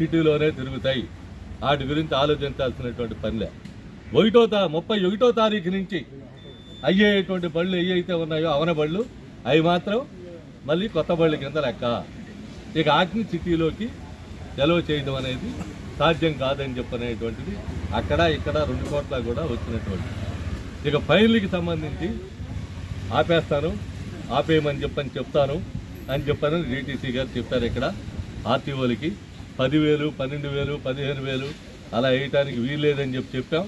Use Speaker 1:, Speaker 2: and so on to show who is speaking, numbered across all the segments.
Speaker 1: సిటీలోనే తిరుగుతాయి. వాటి గురించి ఆలోచించాల్సినటువంటి పనిలే. 31వ తారీఖు నుంచి అయ్యేటువంటి బళ్ళు ఏవైతే ఉన్నాయో అవన బళ్ళు అవి మాత్రం మళ్ళీ కొత్త బళ్ళు కింద లెక్క. ఇక వాటిని సిటీలోకి ఎలవ చేయడం అనేది సాధ్యం కాదని చెప్పనేటువంటిది అక్కడ ఇక్కడ 2 చోట్ల కూడా వచ్చినటువంటి. ఇక ఫైన్లకి సంబంధించి ఆపేయమని చెప్తాను అని చెప్పని డీటీసీ గారు చెప్పారు. ఇక్కడ ఆర్టీఓలకి 10,000, 12,000, 15,000 అలా వేయటానికి వీల్లేదని చెప్పాం.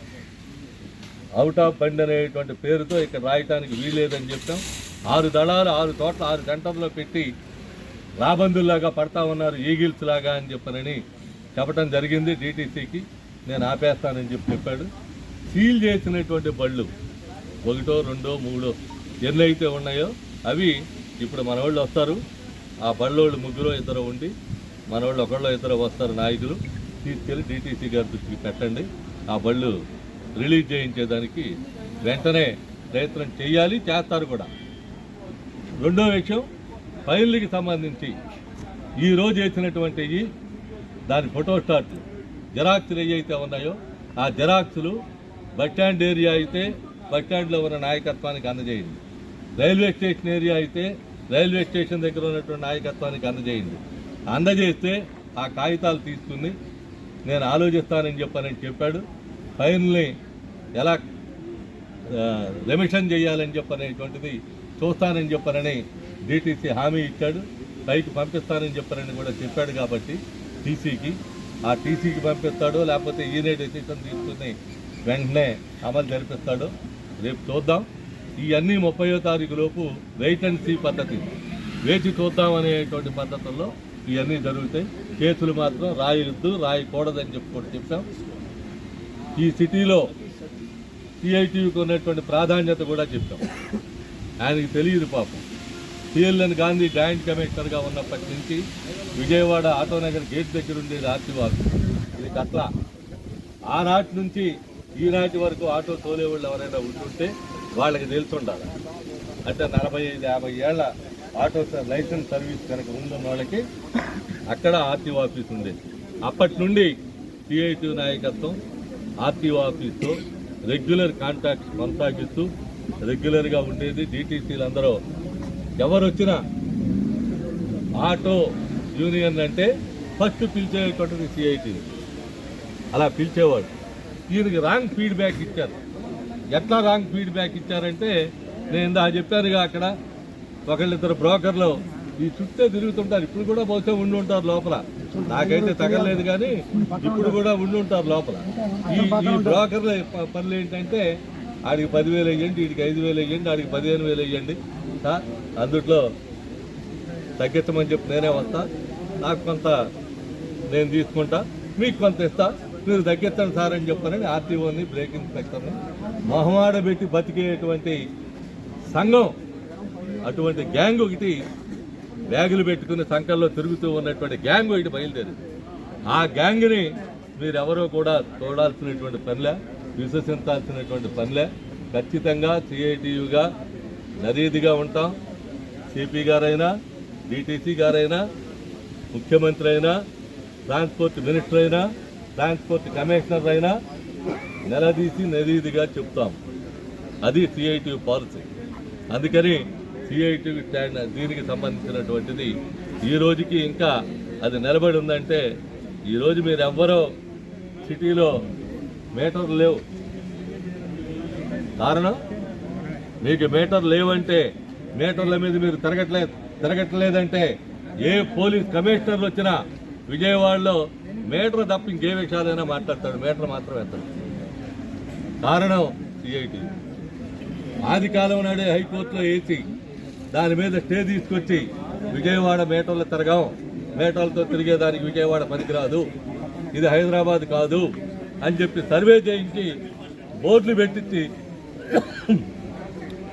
Speaker 1: అవుట్ ఆఫ్ బండ్ అనేటువంటి పేరుతో ఇక్కడ రాయటానికి వీల్లేదని చెప్పాం. 6 దళాలు 6 చోట్ల 6 సెంటర్లో పెట్టి రాబందుల్లాగా పడతా ఉన్నారు, ఈగిల్స్ లాగా అని చెప్పడం జరిగింది. డీటీసీకి నేను ఆపేస్తానని చెప్పాడు. సీల్ చేసినటువంటి బళ్ళు 1, 2, 3 ఎన్నైతే ఉన్నాయో అవి ఇప్పుడు మన వాళ్ళు వస్తారు. ఆ బళ్ళోళ్ళు 3 2 ఉండి మన వాళ్ళు 1 2 వస్తారు నాయకులు, తీసుకెళ్ళి డీటీసీ గారి దృష్టికి పెట్టండి. ఆ బళ్ళు రిలీజ్ చేయించేదానికి వెంటనే ప్రయత్నం చేయాలి, చేస్తారు కూడా. రెండో విషయం, ఫైళ్ళకి సంబంధించి ఈరోజు వేసినటువంటి దాని ఫోటోస్టాట్లు జెరాక్స్లు ఏవైతే ఉన్నాయో ఆ జెరాక్స్లు బస్టాండ్ ఏరియా అయితే బస్టాండ్లో ఉన్న నాయకత్వానికి అందజేయండి. రైల్వే స్టేషన్ ఏరియా అయితే రైల్వే స్టేషన్ దగ్గర ఉన్నటువంటి నాయకత్వానికి అందజేయండి. అందజేస్తే ఆ కాగితాలు తీసుకుని నేను ఆలోచిస్తానని చెప్పాడు. ఫైల్ని ఎలా రెమిషన్ చేయాలని చెప్పనేటువంటిది చూస్తానని చెప్పనని డీటీసీ హామీ ఇచ్చాడు. పైకి పంపిస్తానని కూడా చెప్పాడు. కాబట్టి ఆ టీసీకి పంపిస్తాడో లేకపోతే ఈయనే డెసిషన్ తీసుకుని వెంటనే అమలు జరిపిస్తాడో రేపు చూద్దాం. ఇవన్నీ 30వ తారీఖు లోపు వెయిట్ అండ్ సీ పద్ధతి, వేచి చూద్దాం అనేటువంటి పద్ధతుల్లో ఇవన్నీ జరుగుతాయి. కేసులు మాత్రం రాయకూడదని చెప్పాం. ఈ సిటీలో సిఐటియుకి ఉన్నటువంటి ప్రాధాన్యత కూడా చెప్పాం. ఆయనకి తెలియదు పాపం. సిఎల్ఎన్ గాంధీ జాయింట్ కమిషనర్గా ఉన్నప్పటి నుంచి విజయవాడ ఆటోనగర్ గేట్ దగ్గర ఉండేది ఆర్టీఓ. ఇది అట్లా ఆనాటి నుంచి ఈనాటి వరకు ఆటో తోలేవాళ్ళు ఎవరైనా ఉంటుంటే వాళ్ళకి తెలిసి ఉండాలి. అంటే 45-50 ఏళ్ల ఆటో లైసెన్స్ సర్వీస్ కనుక ఉంటున్న వాళ్ళకి అక్కడ ఆర్టీఓ ఆఫీస్ ఉండేది. అప్పటి నుండి సిఐటి నాయకత్వం ఆర్టీఓ ఆఫీస్తో రెగ్యులర్ కాంటాక్ట్స్ కొనసాగిస్తూ రెగ్యులర్గా ఉండేది. డీటీసీలు అందరూ ఎవరు వచ్చినా ఆటో యూనియన్ అంటే ఫస్ట్ పిలిచేటువంటిది సిఐటి. అలా పిలిచేవాడు. ఈయనకి రాంగ్ ఫీడ్బ్యాక్ ఇచ్చారు. ఎట్లా రాంగ్ ఫీడ్బ్యాక్ ఇచ్చారంటే నేను ఇందా చెప్పానుగా, అక్కడ 1-2 బ్రోకర్లు ఈ చుట్టే తిరుగుతుంటారు. ఇప్పుడు కూడా బహుశా ఉండి ఉంటారు లోపల, నాకైతే తగలేదు కానీ ఇప్పుడు కూడా ఉండి ఉంటారు లోపల. ఈ బ్రోకర్ల పనులు ఏంటంటే ఆడికి 10,000 వేయండి, వీడికి 5,000 వేయండి, ఆడికి 15,000 వేయండి సార్, అందుట్లో తగ్గించమని చెప్పి నేనే వస్తా, నాకు కొంత నేను తీసుకుంటా, మీకు కొంత ఇస్తా, మీరు తగ్గించండి సార్ అని చెప్పానని ఆర్టీఓని బ్రేక్ ఇన్స్పెక్టర్ని మొహమాడబెట్టి బతికేటువంటి సంఘం, అటువంటి గ్యాంగ్ ఒకటి బ్యాగులు పెట్టుకుని సంఘంలో తిరుగుతూ ఉన్నటువంటి గ్యాంగ్ ఒకటి బయలుదేరింది. ఆ గ్యాంగ్ని మీరెవరో కూడా చూడాల్సినటువంటి పనిలే, విశ్వసించాల్సినటువంటి పనిలే. ఖచ్చితంగా సిఐటియుగా నరీదిగా ఉంటాం. సిపి గారైనా, డిటీసీ గారైనా, ముఖ్యమంత్రి అయినా, ట్రాన్స్పోర్ట్ మినిస్టర్ అయినా, ట్రాన్స్పోర్ట్ కమిషనర్ అయినా నిలదీసి నరీదిగా చెప్తాం. అది సిఐటియు పాలసీ. అందుకని సిఐటియు దీనికి సంబంధించినటువంటిది ఈ రోజుకి ఇంకా అది నిలబడి ఉందంటే, ఈరోజు మీరు ఎవ్వరో సిటీలో మీటర్లు లేవు. కారణం, మీకు మీటర్ లేవంటే, మీటర్ల మీద మీరు తిరగట్లేదంటే ఏ పోలీస్ కమిషనర్లు వచ్చినా విజయవాడలో మీటర్ తప్ప ఇంకే విషయాలైనా మాట్లాడతాడు, మీటర్ మాత్రం ఎత్తాడు. కారణం సిఐటి. ఆది కాలం నాడే హైకోర్టులో వేసి దాని మీద స్టే తీసుకొచ్చి విజయవాడ మీటర్లు తిరగాం, మీటర్లతో తిరిగేదానికి విజయవాడ పనికిరాదు, ఇది హైదరాబాద్ కాదు అని చెప్పి సర్వే చేయించి బోర్డులు పెట్టించి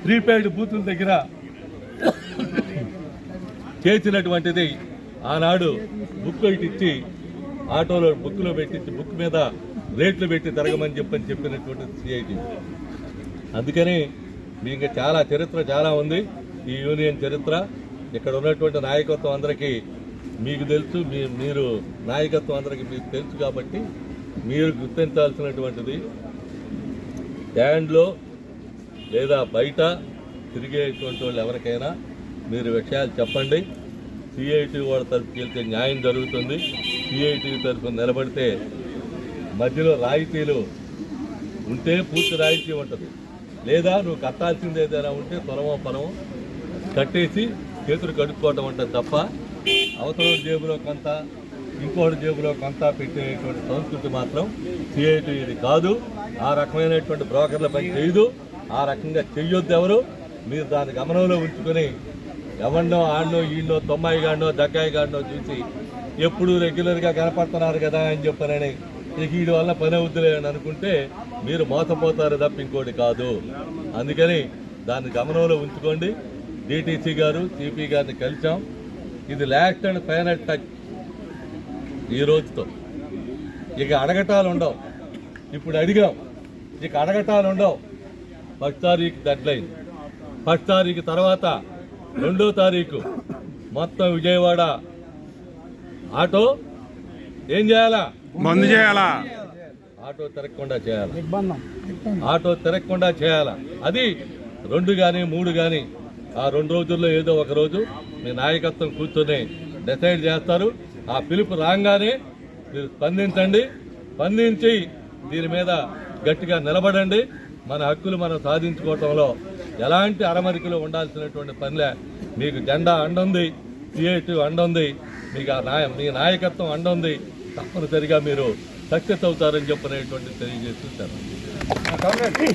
Speaker 1: ప్రీపెయిడ్ బూతుల దగ్గర చేసినటువంటిది. ఆనాడు బుక్ ఇచ్చి ఆటోలో బుక్లో పెట్టించి బుక్ మీద రేట్లు పెట్టి తిరగమని చెప్పినటువంటిది సిఐటి. అందుకని మీకు చాలా చరిత్ర చాలా ఉంది, ఈ యూనియన్ చరిత్ర. ఇక్కడ ఉన్నటువంటి నాయకత్వం అందరికీ మీకు తెలుసు, మీరు నాయకత్వం అందరికీ మీకు తెలుసు కాబట్టి మీరు గుర్తించాల్సినటువంటిది స్టాండ్లో లేదా బయట తిరిగేటువంటి వాళ్ళు ఎవరికైనా మీరు విషయాలు చెప్పండి. సిఐటి వాళ్ళ తరఫుకి వెళ్తే న్యాయం జరుగుతుంది. సిఐటి తరఫున నిలబడితే మధ్యలో రాయితీలు ఉంటే పూర్తి రాయితీ ఉంటుంది. లేదా నువ్వు కట్టాల్సింది ఏదైనా ఉంటే త్వరమో పనమో కట్టేసి చేతులు కడుక్కోవటం అంటే తప్ప అవతల జేబులో కొంత ఇంకోటి జేబులో కొంత పెట్టేటువంటి సంస్కృతి మాత్రం సిఐటి ఇది కాదు. ఆ రకమైనటువంటి బ్రోకర్ల పని చేయదు. ఆ రకంగా చెయ్యొద్దు ఎవరు. మీరు దాన్ని గమనంలో ఉంచుకొని ఎవరినో ఆడినో ఈయనో తొమ్మాయి గాడినో దక్కాయి గాడినో చూసి ఎప్పుడు రెగ్యులర్గా కనపడుతున్నారు కదా అని చెప్పనని ఇక వీడి వల్ల పని అవుద్దులే అని అనుకుంటే మీరు మోసపోతారు తప్ప ఇంకోటి కాదు. అందుకని దాన్ని గమనంలో ఉంచుకోండి. డిటిసి గారు సిపి గారిని కలిసాం. ఇది లాస్ట్ అండ్ ఫైనల్ టచ్ ఈ రోజుతో. ఇక అడగటాలు ఉండవు. ఇప్పుడు అడిగాం, ఇక అడగటాలు ఉండవు. 1 తారీఖు డెడ్లైన్. 1 తారీఖు తర్వాత 2వ తారీఖు మొత్తం విజయవాడ ఆటో ఏం చేయాలా?
Speaker 2: బంద్ చేయాలా?
Speaker 1: ఆటో తిరగకుండా చేయాలి. ఆటో తిరగకుండా చేయాలా. అది 2 కానీ 3 కానీ ఆ 2 రోజుల్లో ఏదో ఒక రోజు మీ నాయకత్వం కూర్చొని డిసైడ్ చేస్తారు. ఆ పిలుపు రాగానే మీరు స్పందించండి. స్పందించి దీని మీద గట్టిగా నిలబడండి. మన హక్కులు మనం సాధించుకోవటంలో ఎలాంటి అరమరికలు ఉండాల్సినటువంటి పనిలే. మీకు జెండా అండుంది, సిఐటి అండుంది, మీకు మీ నాయకత్వం అండుంది. తప్పనిసరిగా మీరు సక్సెస్ అవుతారని చెప్పనేటువంటి తెలియజేస్తుంటారు.